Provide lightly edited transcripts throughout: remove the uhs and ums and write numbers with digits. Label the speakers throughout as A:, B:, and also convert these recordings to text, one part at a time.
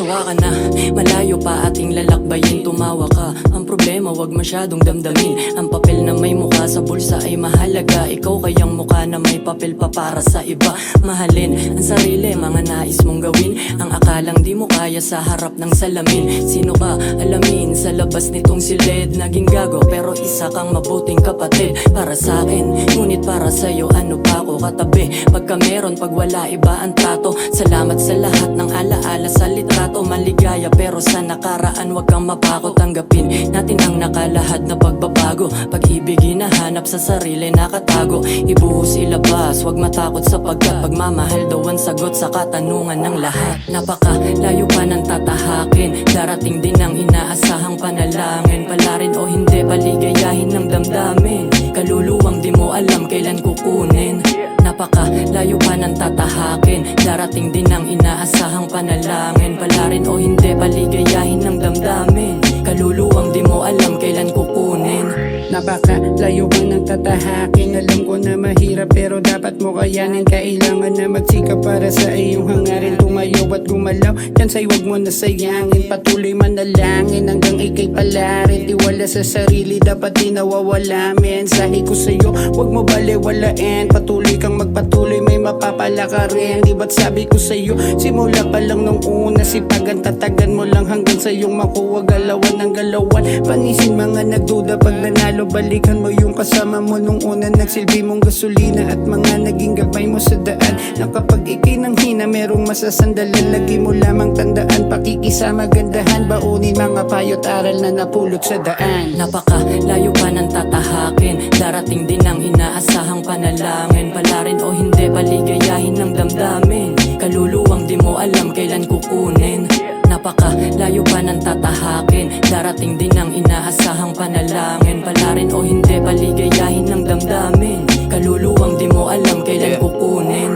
A: sawa ka na, malayo pa ating lalakbayin. Tumawa ka, ang problema wag masyadong damdamin. Ang papel na may mukha sa bulsa ay mahalaga. Ikaw kayang mukha na may papel pa para sa iba. Mahalin ang sarili, mga nais mong gawin. Ang akalang di mo kaya sa harap ng salamin. Sino ka? Alamin sa labas nitong silid. Naging gago pero isa kang mabuting kapatid para sa akin, ngunit para sa'yo ano pa ako katabi. Pagka meron, pag wala iba ang trato. Salamat sa lahat ng alaala sa litrato. Maligaya pero sa nakaraan wag kang mapako. Tanggapin natin ang nakalahad na pagbabago. Pag-ibig hinahanap sa sarili nakatago. Ibuhos ilabas, wag matakot sapagkat pagmamahal daw ang sagot sa katanungan ng lahat. Napakalayo pa ng tatahakin, darating din ang inaasahang panalangin. Pala rin o hindi, paligayahin ng damdamin. Kaluluwang di mo alam kailan kukunin. Napakalayo pa ng tatahakin, darating din ang inaasahang panalangin. Pala rin o hindi, paligayahin ng damdamin. Kaluluwang di mo alam kailan kukunin.
B: Napakalayo pa ng tatahakin. Alam ko na mahirap pero dapat mo kayanin. Kailangan na magsikap para sa iyong hangarin. Tumayo at gumalaw, kansay wag mo na sayangin. Patuloy manalangin hanggang ikay palarin. Tiwala sa sarili, dapat di nawawala. Mensahe ko sa'yo, wag mo baliwalain. Patuloy kang magpatuloy, may mapapala ka rin. Di ba't sabi ko sa'yo, simula pa lang nung una. Sipagan, tatagan mo lang hanggang sa'yong makuha. Galawan ng galawan, panisin mga nagduda. Pag nanalo, balikan mo yung kasama mo nung una. Nagsilbi mong gasolina at mga naging gabay mo sa daan. Na kapag ikay nang hina, merong masasandalan. Lagi mo lamang tandaan, pakikisama gandahan. Baunin mga payo't aral na napulot sa daan.
A: Napakalayo pa ng tatahakin, darating din ang inaasahang panalangin. Pala rin o hindi, paligayahin ng damdamin. Kaluluwang di mo alam kailan kukunin. Napakalayo pa ng tatahakin, darating din ang inaasahang panalangin. Pala rin o hindi, paligayahin ng damdamin. Kaluluwang di mo alam kailan kukunin.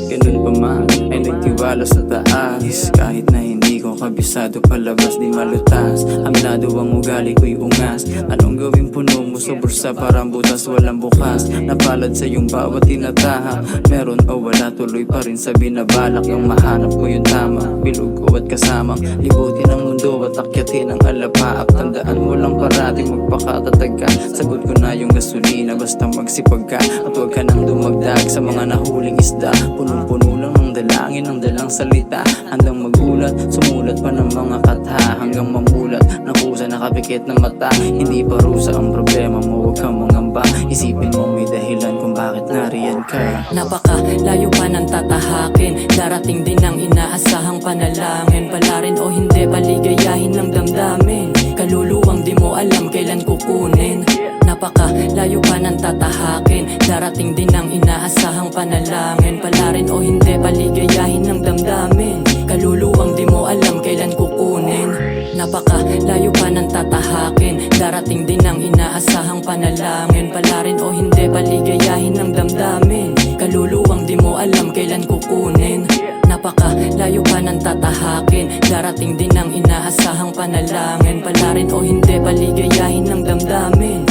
C: Ganun pa man ay nagtiwala sa taas. Kahit na hindi ko kabisado palabas di malutas. Aminado ang ugali ko'y ungas. Anong gawin puno mo sa bursa parang butas walang bukas. Napalad sa iyong bawat tinataha. Meron o wala tuloy pa rin sa binabalak. Yung mahanap ko yung tama, bilog ko at kasamang libutin ang mundo at akyatin ang alapaap. Tandaan mo lang parating magpakatatag ka. Sagot ko na yung gasolina basta magsipag ka. At huwag ka nang dumagdag sa mga nahuling isda. Punong-puno lang ng dalangin, ng dalang salita. Handang magulat, sumulat pa ng mga kata. Hanggang mamulat, nakusa nakapikit ng mata. Hindi parusa ang problema mo, huwag kang mangamba. Isipin mo may dahilan kung bakit nariyan ka.
A: Napakalayo pa ng tatahakin, darating din ang inaasahang panalangin. Pala rin o hindi, paligayahin ng damdamin. Kaluluwang di mo alam kailan kukunin. Napakalayo pa ng tatahakin, darating din ang inaasahang panalangin. Pala rin o hindi, paligayahin ng damdamin. Kaluluwang di mo alam kailan kukunin. Napakalayo pa ng tatahakin, darating din ang inaasahang panalangin. Pala rin o hindi, paligayahin ng damdamin. Kaluluwang di mo alam kailan kukunin. Napakalayo pa ng tatahakin, darating din ang inaasahang panalangin. Pala rin o hindi, paligayahin ng damdamin.